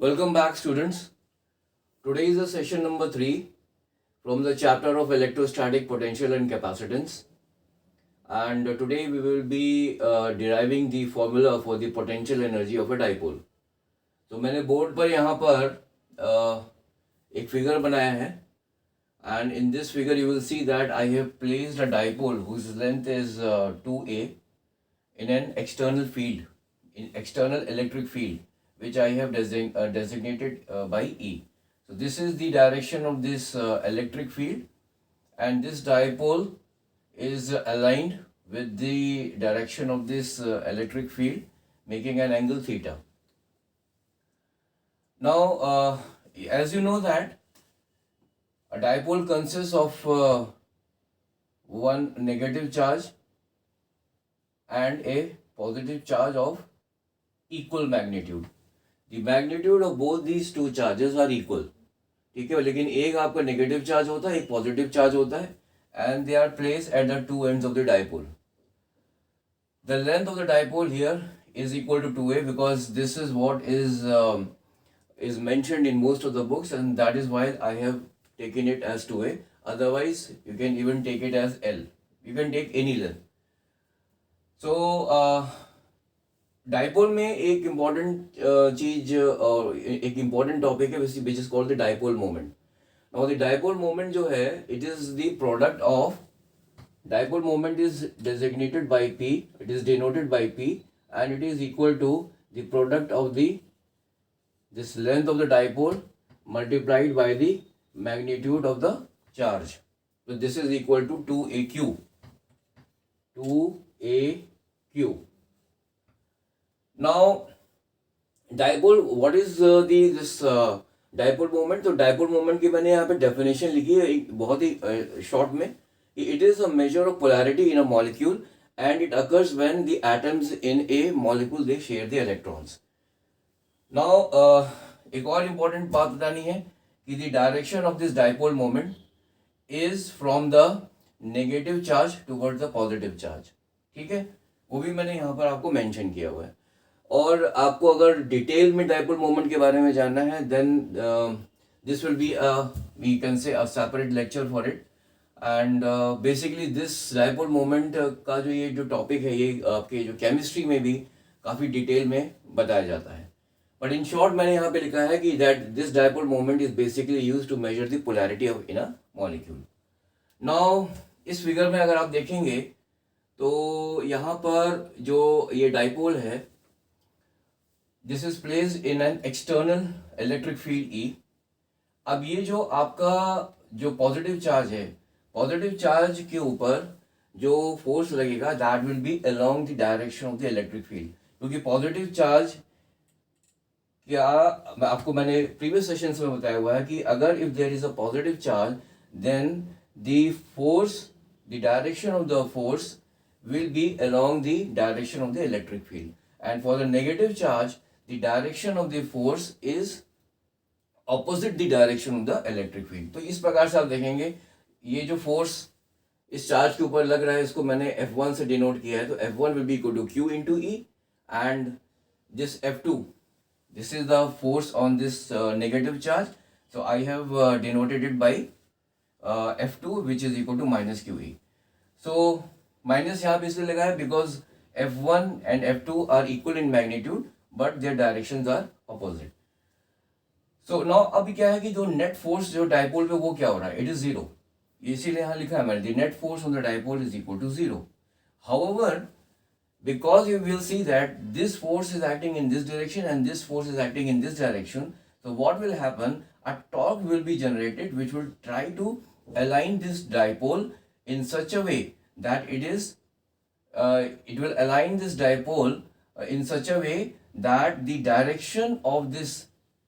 Welcome back, students. Today is the session number 3 from the chapter of electrostatic potential and capacitance. And today we will be deriving the formula for the potential energy of a dipole. तो मैंने board पर यहाँ पर एक figure बनाया है, and in this figure you will see that I have placed a dipole whose length is 2a in an external field, in external electric field, which I have designated by E. So this is the direction of this electric field, and this dipole is aligned with the direction of this electric field, making an angle theta. Now, as you know that a dipole consists of one negative charge and a positive charge of equal magnitude. The magnitude of both these two charges are equal. ठीक है, लेकिन एक आपका negative charge होता है, एक positive charge होता है, and they are placed at the two ends of the dipole. The length of the dipole here is equal to 2a because this is what is mentioned in most of the books, and that is why I have taken it as 2a. Otherwise, you can even take it as L. You can take any length. So, dipole में एक important चीज और एक important topic है which is called the dipole moment. Now the dipole moment जो है, it is the product of dipole moment is designated by P, it is denoted by P, and it is equal to the product of the this length of the dipole multiplied by the magnitude of the charge. So this is equal to 2AQ. 2AQ. Now, dipole, what is this dipole moment? तो dipole moment की मैंने यहाँ पे definition लिखी है एक बहुत ही short में. It is a measure of polarity in a molecule and it occurs when the atoms in a molecule they share the electrons. Now, एक और important बात बतानी है कि the direction of this dipole moment is from the negative charge towards the positive charge. ठीक है, वो भी मैंने यहाँ पर आपको मेंशन किया हुआ है. और आपको अगर डिटेल में डाइपोल मोमेंट के बारे में जानना है, then this will be we can say a separate lecture for it. And basically this dipole moment का जो ये जो टॉपिक है, ये आपके जो केमिस्ट्री में भी काफ़ी डिटेल में बताया जाता है. बट इन शॉर्ट मैंने यहाँ पे लिखा है कि that this dipole moment is basically use to measure the polarity of in a molecule. Now इस फिगर में अगर आप देखेंगे तो यहाँ पर जो ये डाइपोल है, this is placed in an external electric field E. अब ये जो आपका जो पॉजिटिव चार्ज है, पॉजिटिव चार्ज के ऊपर जो फोर्स लगेगा that will be along the direction of the electric field. क्योंकि पॉजिटिव चार्ज क्या मैंने प्रीवियस सेशंस में बताया हुआ है कि अगर if there is a positive charge then the force, the direction of the force will be along the direction of the electric field, and for the negative charge the direction of the force is opposite the direction of the electric field. तो इस प्रकार से आप देखेंगे ये जो force इस charge के ऊपर लग रहा है, इसको मैंने F1 से डिनोट किया है. तो F1 will be equal to Q into E, and this F2, this is the force on this negative charge. So I have denoted it by F2, which is equal to minus QE. So minus यहाँ पे इसलिए लगा है because F1 and F2 are equal in magnitude but their directions are opposite. So now अभी क्या है कि जो नेट फोर्स जो डाइपोल पे वो क्या हो रहा है, इट इज जीरो. इसीलिए यहाँ लिखा है मैंने the net force on the dipole is equal to zero. However, because you will see that this force is acting in this direction and this force is acting in this direction, so what will happen, a torque will be generated which will try to align this dipole in such a way that it will align this dipole in such a way that the direction of this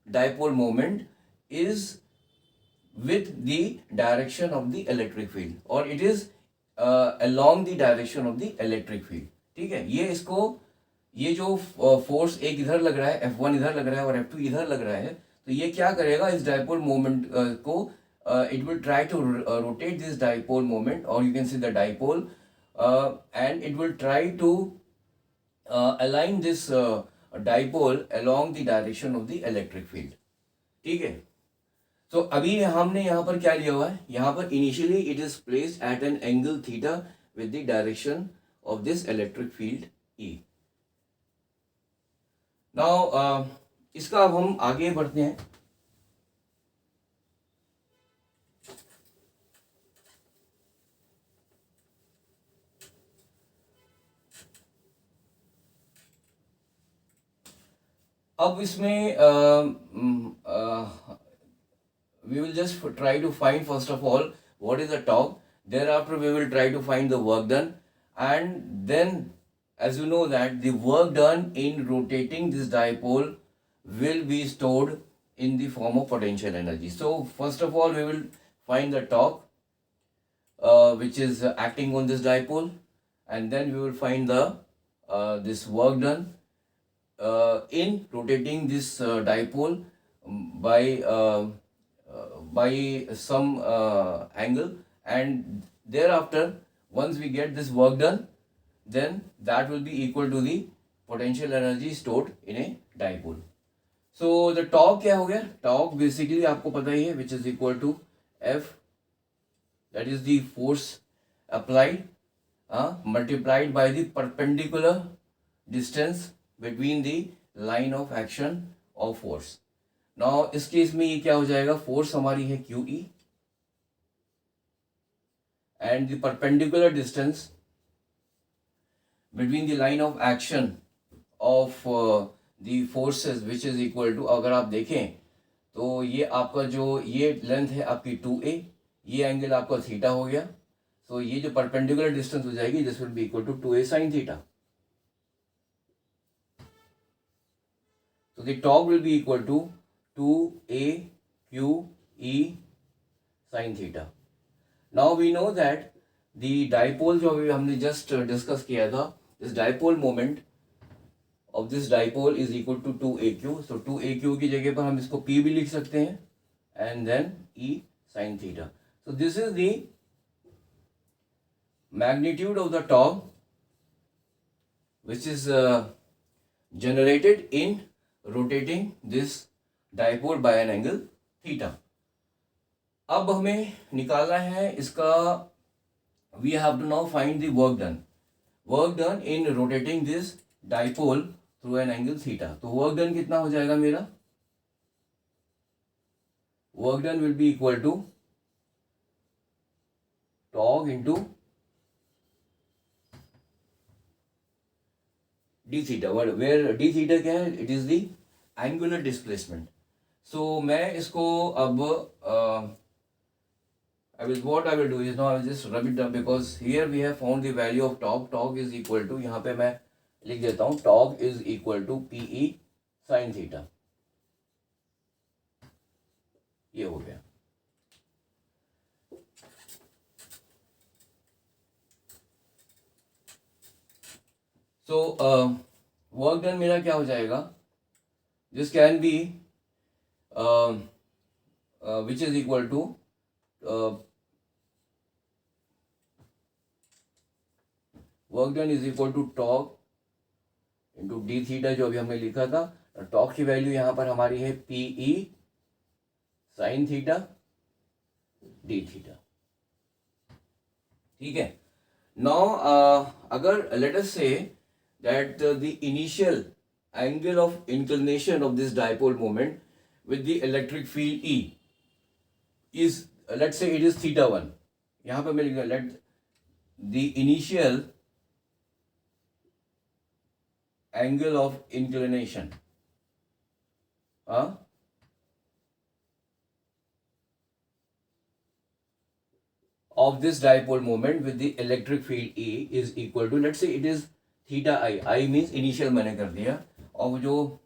dipole moment is with the direction of the electric field, or it is along the direction of the electric field. ठीक है, ये इसको ये जो force एक इधर लग रहा है, F1 इधर लग रहा है और F2 इधर लग रहा है, तो ये क्या करेगा इस डाइपोल मोमेंट को, it will try to rotate this dipole moment, or you can say the dipole, and it will try to align this dipole along the direction of the electric field. ठीक है. So अभी हमने यहाँ पर क्या लिया हुआ है, यहाँ पर initially it is placed at an angle theta with the direction of this electric field E. Now इसका अब हम आगे बढ़ते हैं. अब इसमें we will just try to find first of all what is the torque. Thereafter we will try to find the work done, and then as you know that the work done in rotating this dipole will be stored in the form of potential energy. So first of all we will find the torque which is acting on this dipole, and then we will find the this work done in rotating this dipole by some angle, and thereafter once we get this work done, then that will be equal to the potential energy stored in a dipole. So the torque क्या हो गया, torque basically आपको पता ही है, which is equal to F, that is the force applied multiplied by the perpendicular distance between the line of action of force. Now इस case में ये क्या हो जाएगा, फोर्स हमारी है QE and the perpendicular distance between the line of action of the forces which is equal to, अगर आप देखें तो ये आपका जो ये लेंथ है आपकी 2a, ये एंगल आपका थीटा हो गया. तो ये जो परपेंडिकुलर डिस्टेंस हो जाएगी this will be equal to 2a sin theta. So the torque will be equal to 2a QE sin theta. Now we know that the dipole जो अभी हमने just discuss किया था, this dipole moment of this dipole is equal to 2aq. So 2aq की जगह पर हम इसको P भी लिख सकते हैं, and then E sin theta. So this is the magnitude of the torque which is generated in rotating this dipole by an angle theta. अब हमें निकालना है इसका, we have to now find the work done in rotating this dipole through an angle theta. तो work done कितना हो जाएगा मेरा, work done will be equal to torque into d theta, where d theta क्या है, it is the angular displacement. So मैं इसको अब what I will do is now I will just rub it down, because here we have found the value of torque. Torque is equal to, यहाँ पे मैं लिख देता हूँ, torque is equal to PE sin theta. ये हो गया. So work done मेरा क्या हो जाएगा, this can be which is equal to work done is equal to torque into d theta जो अभी हमने लिखा था. टॉर्क की वैल्यू यहाँ पर हमारी है PE sin theta d theta. ठीक है. Now अगर let us say that the initial angle of inclination of this dipole moment with the electric field E is, let's say it is theta 1. यहाँ पे मैं लिखूंगा let the initial angle of inclination of this dipole moment with the electric field E is equal to, let's say it is theta I. I means initial मैंने कर दिया, और जो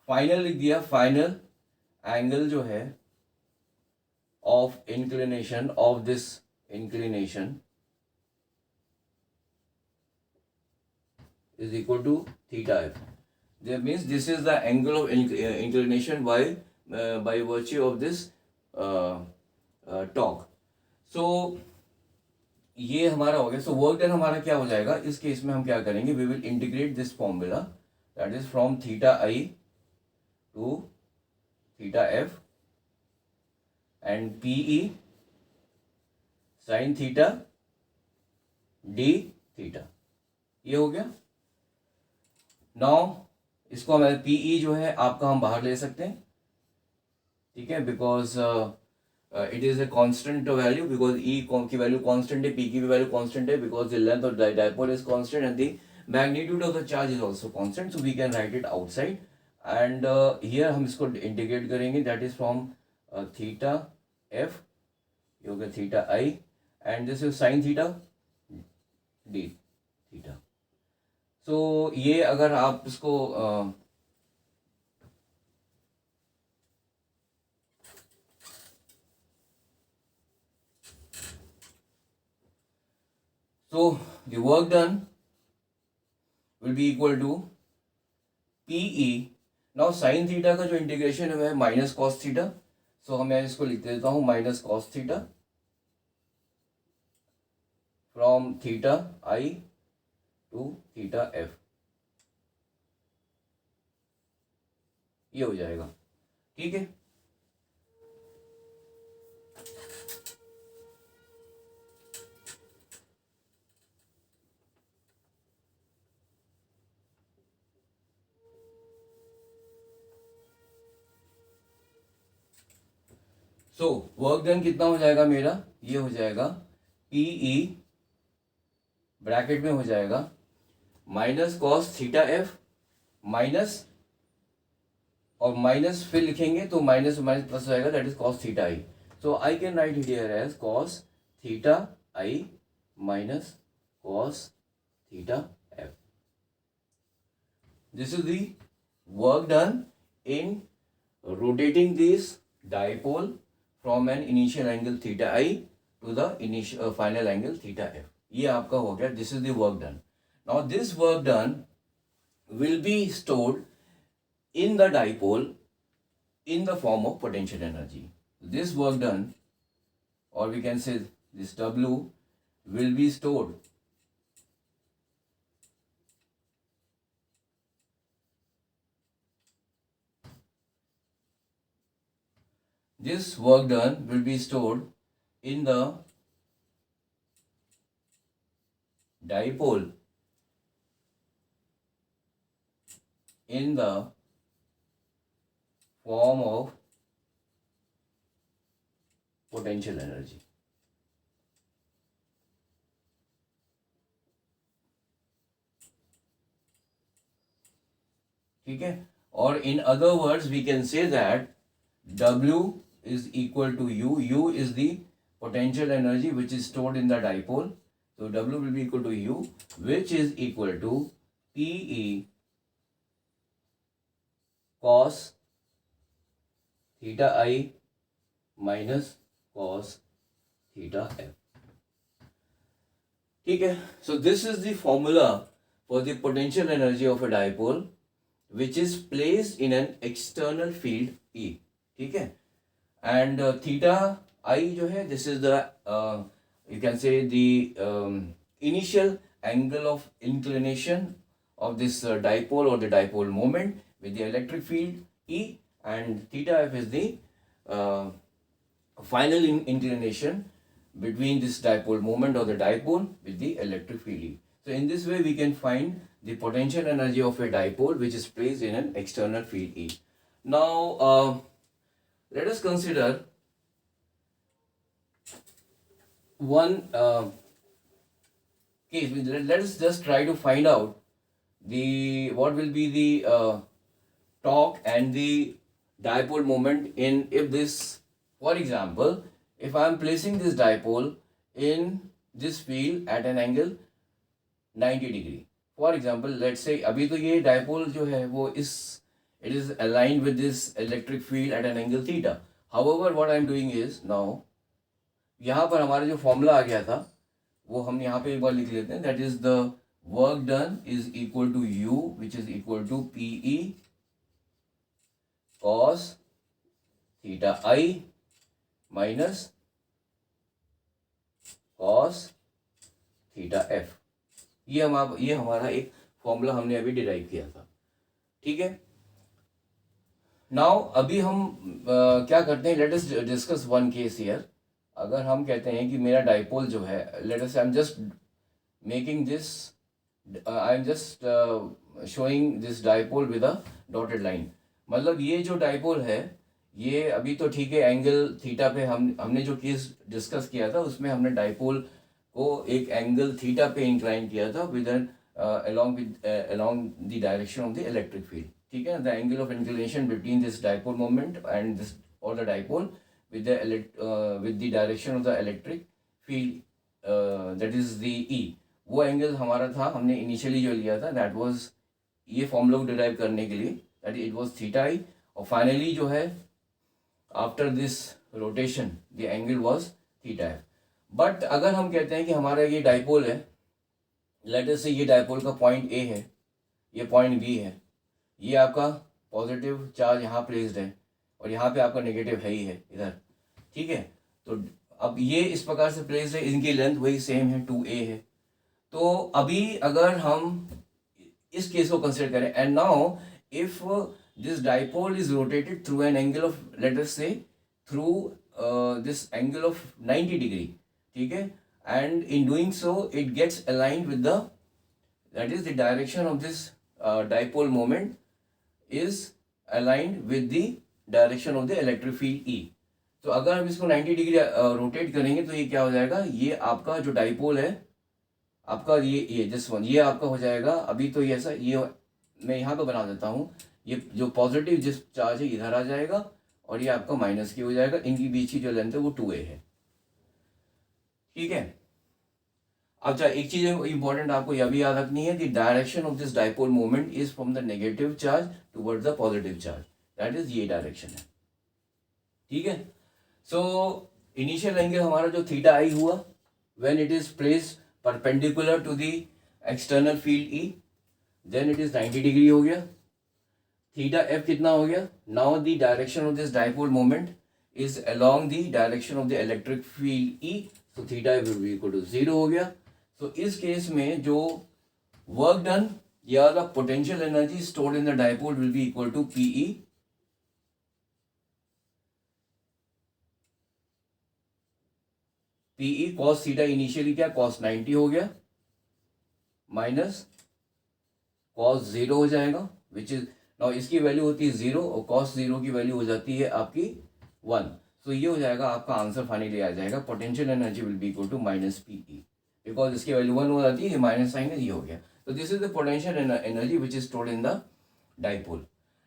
final लिख दिया, फाइनल एंगल जो है of inclination of this inclination is equal to theta f. That means this is the angle of inclination by virtue of this torque. So ये हमारा हो गया। सो वर्क डन हमारा क्या हो जाएगा इस केस में, हम क्या करेंगे, we will integrate this formula that is from theta I to theta F and PE sine theta D theta. ये हो गया। नाउ इसको हमारे पीई जो है आपका हम बाहर ले सकते हैं, ठीक है, because it is a constant value, because E की वैल्यू कांस्टेंट है, पी की भी वैल्यू कांस्टेंट है, because the length of dipole is constant and the magnitude of the charge is also constant, so we can write it outside and here हम इसको integrate करेंगे that is from theta F, ये हो गया theta I and this is sine theta D theta. So ये अगर आप इसको so the work done will be equal to PE। Now sine theta का जो इंटीग्रेशन है माइनस कॉस थीटा, सो मैं इसको लिख देता हूँ minus cos theta from theta I to theta F, ये हो जाएगा, ठीक है। सो वर्क डन कितना हो जाएगा मेरा, ये हो जाएगा पीई ब्रैकेट में हो जाएगा minus cos theta F minus, और माइनस फिर लिखेंगे तो माइनस माइनस प्लस हो जाएगा that is cos theta I. So I can write it here as cos theta I minus cos theta F. This is the work done in rotating this dipole from an initial angle theta I to the initial final angle theta f। ये आपका हो गया, this is the work done। Now this work done will be stored in the dipole in the form of potential energy। This work done, or we can say this W will be stored this work done will be stored in the dipole in the form of potential energy। ठीक है, और in other words we can say that W is equal to U। U is the potential energy which is stored in the dipole, so W will be equal to U, which is equal to PE cos theta I minus cos theta F। ठीक है, so this is the formula for the potential energy of a dipole which is placed in an external field E। ठीक है, and theta I जो है this is the you can say the initial angle of inclination of this dipole or the dipole moment with the electric field E, and theta F is the final inclination between this dipole moment or the dipole with the electric field E। So in this way we can find the potential energy of a dipole which is placed in an external field E। Now let us consider one case. Let us just try to find out the what will be the torque and the dipole moment in, if this, for example, if I am placing this dipole in this field at an angle 90 degree, for example, let's say अभी तो ये dipole जो है वो इस it is aligned with this electric field at an angle theta। However, what I am doing is now यहाँ पर हमारा जो फॉर्मूला आ गया था वो हम यहाँ पे एक बार लिख लेते हैं, that is the work done is equal to U which is equal to PE cos theta I minus cos theta F. ये हमारा एक फॉर्मूला हमने अभी डिराइव किया था, ठीक है। नाउ अभी हम क्या करते हैं, let us discuss one case here. अगर हम कहते हैं कि मेरा डाइपोल जो है, let us, I am just making this, I am just showing this dipole with a dotted line. मतलब ये जो डाइपोल है, ये अभी तो ठीक है, एंगल थीटा पे हमने जो केस डिस्कस किया था उसमें हमने डाइपोल को एक एंगल थीटा पे इंक्लाइन किया था with an along the direction of the electric field, ठीक है। the angle of inclination between this dipole moment and this or the dipole with the direction of the electric field, that is the E, वो angle हमारा था, हमने initially जो लिया था that was, ये फॉर्मूला को डिराइव करने के लिए, that it was theta I, और फाइनली जो है after this rotation the angle was theta F। But अगर हम कहते हैं कि हमारा ये डाइपोल है, लेट अस से ये डाइपोल का पॉइंट ए है, ये पॉइंट बी है, ये आपका पॉजिटिव चार्ज यहाँ प्लेस्ड है और यहाँ पे आपका नेगेटिव है ही है इधर, ठीक है। तो अब ये इस प्रकार से प्लेस्ड है, इनकी लेंथ वही सेम है, 2a है। तो अभी अगर हम इस केस को कंसिडर करें, and now if this dipole is rotated through an angle of, let us say through this angle of 90 degree, ठीक है, and in doing so it gets aligned with the, that is the direction of this dipole moment is aligned with the direction of the electric field E। तो अगर हम इसको 90 degree rotate करेंगे तो ये क्या हो जाएगा, ये आपका जो डाइपोल है आपका, ये दिस वन, ये आपका हो जाएगा, अभी तो ये ऐसा, ये मैं यहाँ पे बना देता हूँ, ये जो पॉजिटिव जिस चार्ज है इधर आ जाएगा और ये आपका माइनस की हो जाएगा, इनकी बीच की जो लेंथ है वो 2a है, ठीक है। अच्छा, एक चीज इंपॉर्टेंट आपको यह भी याद रखनी है, the direction of this dipole moment is from the negative charge towards the positive charge, that is ये डायरेक्शन है, ठीक है। सो इनिशियल एंगल हमारा जो थीटा आई हुआ when it is placed perpendicular to the external field E, then it is 90 degree हो गया। Theta f कितना हो गया, now the direction of this dipole moment is along the direction of the electric field E, तो theta f will be equal to 0 हो गया। तो इस केस में जो वर्क डन या the potential energy stored in the dipole will be equal to PE, PE cos theta, initially क्या cos 90 हो गया, माइनस कॉस 0 हो जाएगा, विच इज नाउ इसकी वैल्यू होती है 0 और कॉस 0 की वैल्यू हो जाती है आपकी 1। तो ये हो जाएगा आपका आंसर, फाइनली आ जाएगा potential energy will be equal to minus PE, because इसकी वैल्यू 1 हो जाती है, ये माइनस साइन है, ये हो गया। तो this is the potential energy which is stored in the dipole.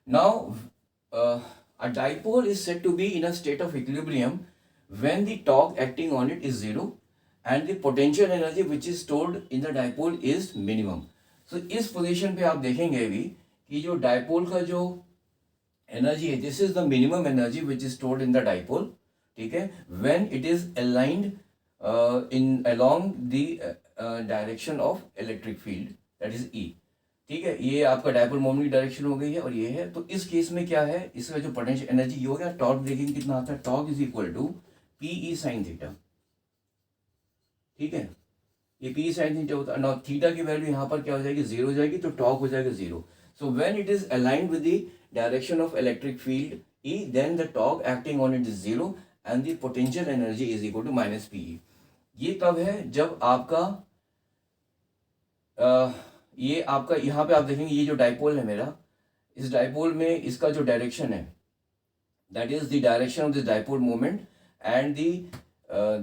Now a dipole is said to be in a state of equilibrium when the torque acting on it is 0 and the potential energy which is stored in the dipole is minimum। so इस position पे आप देखेंगे भी कि जो dipole का जो energy है, this is the minimum energy which is stored in the dipole, ठीक है, when it is aligned in along the direction of electric field, that is E, ठीक है। ये आपका डाइपोल मोमेंट की डायरेक्शन हो गई है और ये है। तो इस केस में क्या है, इसका जो पोटेंशियल एनर्जी हो गया, टॉर्क देखेंगे कितना आता है, torque is equal to PE sine theta, ठीक है, ये पी साइन थीटा होता है। नाउ थीटा की वैल्यू यहाँ पर क्या हो जाएगी, 0 हो जाएगी, तो टॉर्क हो जाएगा 0। So when it is aligned with the direction of electric field E, then the torque acting on it is 0 and the potential energy is equal to minus PE. ये कब है, जब आपका ये आपका यहाँ पे आप देखेंगे, ये जो डाइपोल है मेरा, इस डाइपोल में इसका जो डायरेक्शन है, that is the direction of this dipole moment and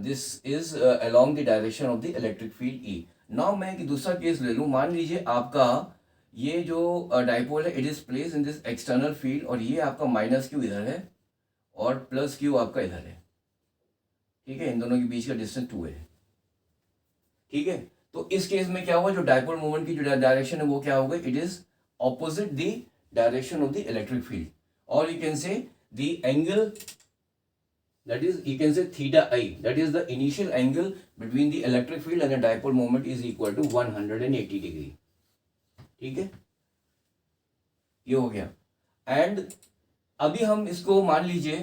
this is along the direction of the electric field E. Now मैं एक दूसरा केस ले लूँ, मान लीजिए आपका ये जो डाइपोल है, it is place in this external field और ये आपका माइनस क्यू इधर है और प्लस क्यू आपका इधर है, ठीक है, इन दोनों के बीच का डिस्टेंस 2 है, ठीक है। तो इस केस में क्या हुआ, जो डाइपोल मोमेंट की जो डायरेक्शन है वो क्या हो गई, it is opposite the direction of the electric field, और you can say the angle, that is you can say theta I, that is the initial angle between the electric field and the dipole moment is equal to 180 degree, ठीक है, ये हो गया। And अभी हम इसको मान लीजिए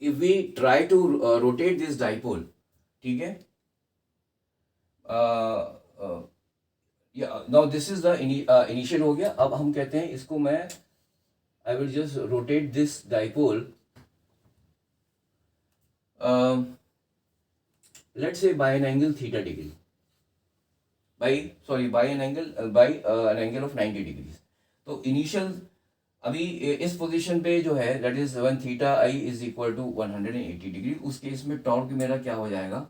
if we try to rotate this dipole, ठीक है, now this is the initial हो गया. अब हम कहते हैं इसको मैं I will just rotate this dipole let's say by an angle theta degree, by an angle of 90 degrees. तो इनिशियल अभी इस पोजीशन पे जो है that is one theta I is equal to 180 degree. उस केस में टॉर्क मेरा क्या हो जाएगा,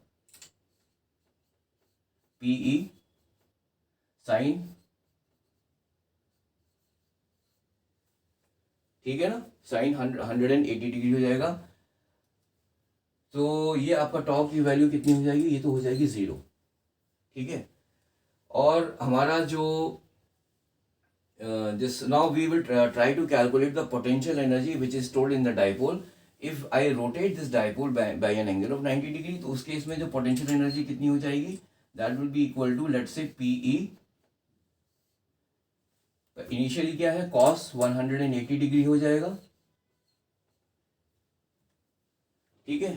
पीई साइन, ठीक है ना, साइन 180 डिग्री हो जाएगा. तो ये आपका टॉर्क की वैल्यू कितनी हो जाएगी, ये तो हो जाएगी 0. ठीक है. और हमारा जो this now we will try to calculate the potential energy which is stored in the dipole. If I rotate this dipole by an angle of 90 degree, तो उस केस में जो potential energy कितनी हो जाएगी, that will be equal to let's say PE. Initially क्या है, cos 180 degree हो जाएगा. ठीक है.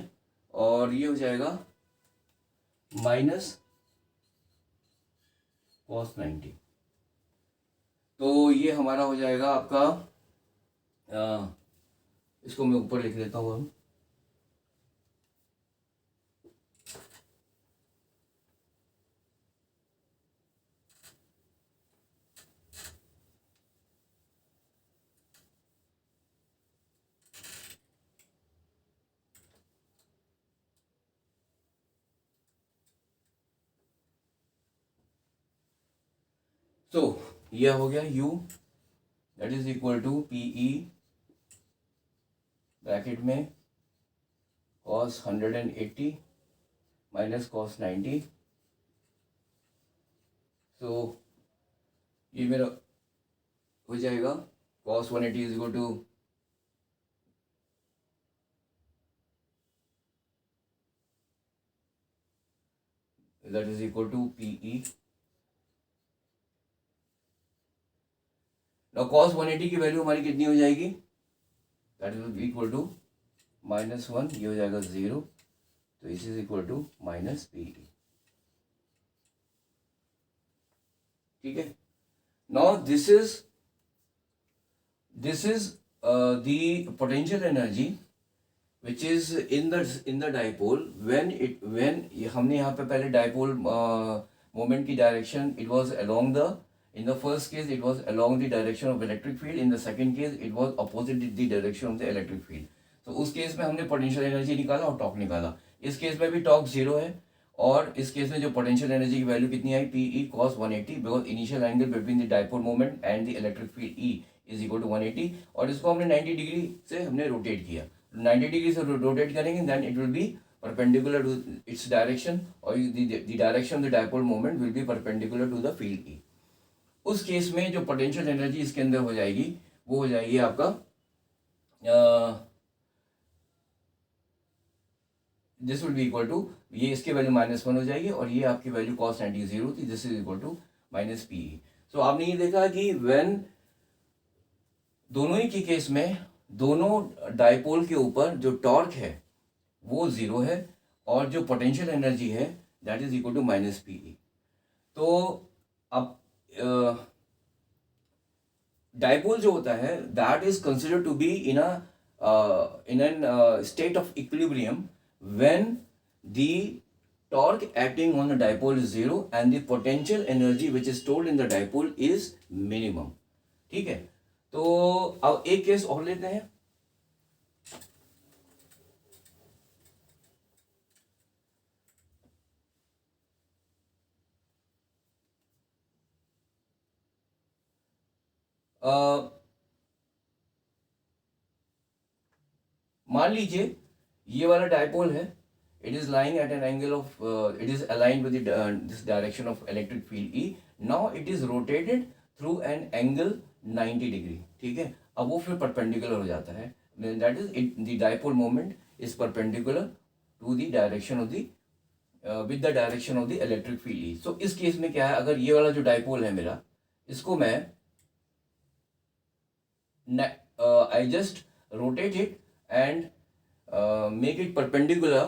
और ये हो जाएगा माइनस cos 90. तो ये हमारा हो जाएगा आपका इसको मैं ऊपर लिख लेता हूँ. तो यह हो गया u that is equal to PE bracket में cos 180 माइनस cos 90. तो ये मेरा हो जाएगा cos 180 is equal to that is equal to PE. Now cos 180 की वैल्यू हमारी कितनी हो जाएगी, दैट इज इक्वल टू -1, ये हो जाएगा 0. तो इस is equal to minus PE. ठीक है. Now this is the potential energy which is in the dipole when हमने यहाँ पे पहले डाइपोल मोमेंट की direction it was along the, in the first case it was along the direction of electric field, in the second case it was opposite the direction of the electric field. तो उस case में हमने potential energy निकाला और torque निकाला. इस case में भी टॉर्क 0 है और इस केस में जो पोटेंशियल एनर्जी की वैल्यू कितनी आई, PE cos 180, because initial angle between the dipole moment and the electric field E is equal to 180. और इसको हमने 90 डिग्री से हमने रोटेट किया. 90 डिग्री से रोटेट करेंगे then it will be perpendicular to its direction or the direction of the dipole moment will be perpendicular to the field E. उस case में जो पोटेंशियल एनर्जी इसके अंदर हो जाएगी वो हो जाएगी आपका this will be equal to, ये इसके वैल्यू -1 हो जाएगी और ये आपकी वैल्यू cos 90 0 थी, this is equal to minus PE. So आपने ये देखा कि व्हेन दोनों ही के केस में दोनों डाइपोल के ऊपर जो टॉर्क है वो 0 है और जो पोटेंशियल एनर्जी है that is equal to minus PE. तो अब डाइपोल जो होता है that is considered to be in an state of equilibrium when the torque acting on the dipole is 0 and the potential energy which is stored in the dipole is minimum. ठीक है. तो अब एक case और लेते हैं. मान लीजिए ये वाला डाइपोल है, it is lying at an angle of it is aligned with this direction of electric field E. Now it is rotated through an angle 90 degree. ठीक है. अब वो फिर परपेंडिकुलर हो जाता है, that is it the dipole moment is perpendicular to the direction of the with the direction of the electric field E. So इस case में क्या है, अगर ये वाला जो डाइपोल है मेरा, इसको मैं I just rotate it and make it perpendicular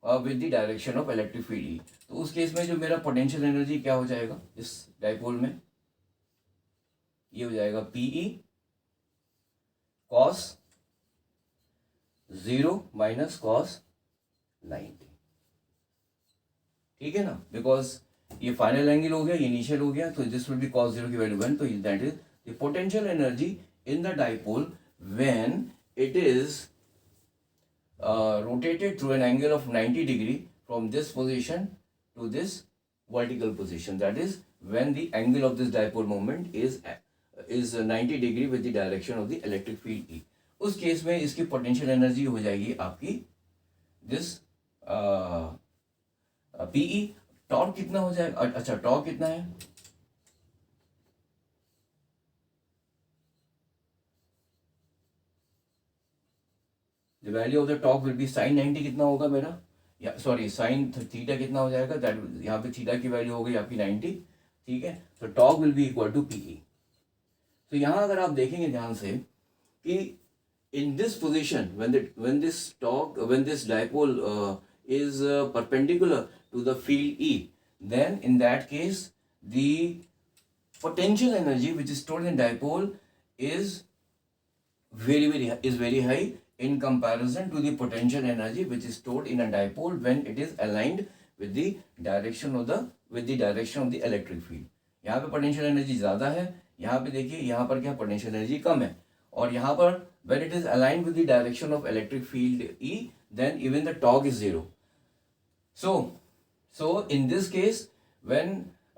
with the direction of electric field E. तो उस केस में जो मेरा पोटेंशियल एनर्जी क्या हो जाएगा इस डाइपोल में, ये हो जाएगा पीई कॉस 0 माइनस कॉस 90। ठीक है ना, बिकॉज ये फाइनल एंगल हो गया, ये इनिशियल हो गया, तो दिस विल बी cos 0 की वैल्यू 1, तो that is the potential energy in the dipole when it is rotated through an angle of 90 degree from this position to this vertical position. That is when the angle of this dipole moment is 90 degree with the direction of the electric field E. उस case में इसकी potential energy हो जाएगी आपकी this PE. Torque कितना हो जाएगा, अच्छा टॉर्क कितना है, the value of the torque will be sine 90 कितना होगा मेरा, या सॉरी साइन थीटा कितना हो जाएगा, दैट यहाँ पे थीटा की वैल्यू हो गई आपकी 90। ठीक है, तो torque will be equal to PE. तो यहाँ अगर आप देखेंगे ध्यान से कि in this position when this dipole is perpendicular to the field E, then in that case the potential energy which is stored in dipole is very high in comparison to the potential energy which is stored in a dipole when it is aligned with the direction of the electric field। यहाँ पे potential energy ज़्यादा है, यहाँ पे देखिए यहाँ पर क्या पोटेंशियल एनर्जी कम है, और यहाँ पर when it is aligned with the direction of electric field E, then even the torque is 0. So in this case when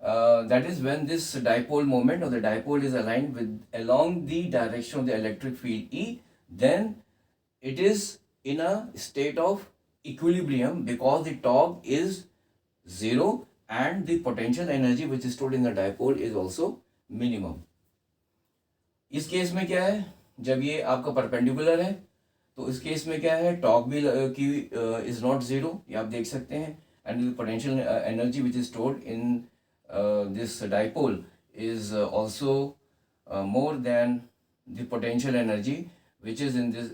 that is when this dipole moment or the dipole is aligned with along the direction of the electric field E, then it is in a state of equilibrium because the torque is 0 and the potential energy which is stored in the dipole is also minimum। इस case में क्या है, जब ये आपका perpendicular है तो इस केस में क्या है, टॉर्क भी की इज नॉट 0, ये आप देख सकते हैं, and potential energy which is stored in this dipole is also more than the potential energy which is in this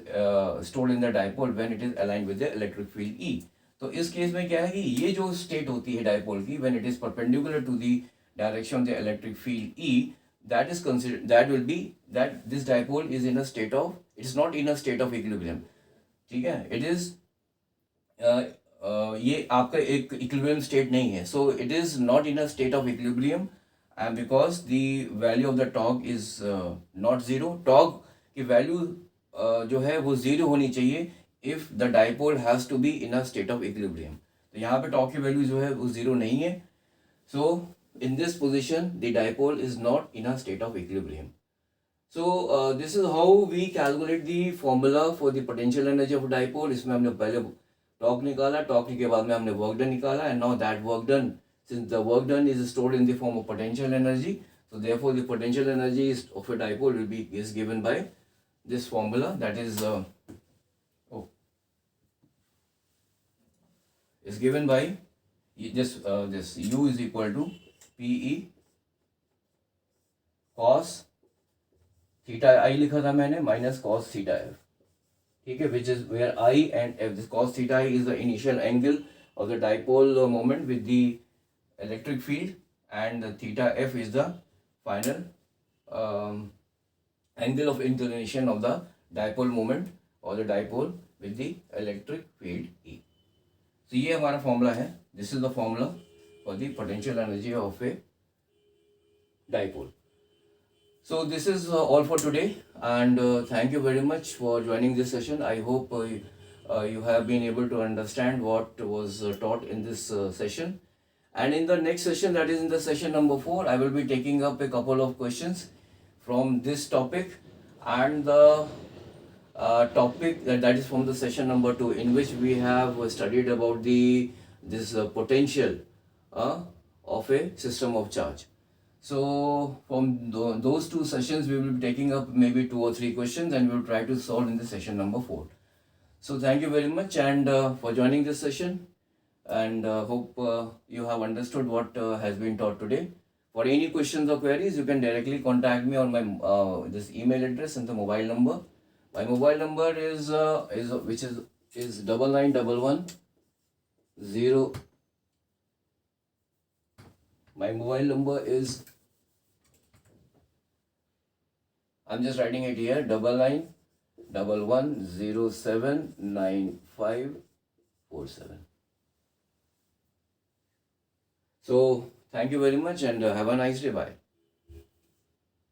stored in the dipole when it is aligned with the electric field E. तो इस case में क्या है कि ये जो state होती है डाइपोल की when it is perpendicular to the direction of the electric field E, that is considered, that will be that this dipole is in a state of, it is not in a state of equilibrium। ठीक है, it is ये आपका एक equilibrium state नहीं है, so it is not in a state of equilibrium and because the value of the torque is not 0, torque की value जो है वो 0 होनी चाहिए if the dipole has to be in a state of equilibrium। तो यहाँ पे torque की value जो है वो 0 नहीं है, so in this position the dipole is not in a state of equilibrium। So this is how we calculate the formula for the potential energy of a dipole। इसमें हमने पहले torque निकाला, torque के बाद में हमने work done निकाला, and now that work done, since the work done is stored in the form of potential energy, so therefore the potential energy of a dipole is given by this formula, that is is given by this U is equal to PE cos theta I लिखा था मैंने minus cos theta F। ठीक है, which is where I and F, this cos theta I is the initial angle of the dipole moment with the electric field and the theta F is the final angle of inclination of the dipole moment or the dipole with the electric field E। तो ये हमारा formula है, this is the formula for the potential energy of a dipole। So this is all for today, and thank you very much for joining this session। I hope you have been able to understand what was taught in this session, and in the next session, that is in the session number 4, I will be taking up a couple of questions from this topic and the topic that is from the session number 2, in which we have studied about this potential of a system of charge। So from those two sessions we will be taking up maybe 2 or 3 questions and we will try to solve in the session number 4। So thank you very much and for joining this session, and hope you have understood what has been taught today। For any questions or queries you can directly contact me on my this email address and the mobile number। My mobile number is 9911 0. My mobile number is, I'm just writing it here, 9911079547. So thank you very much and have a nice day. Bye.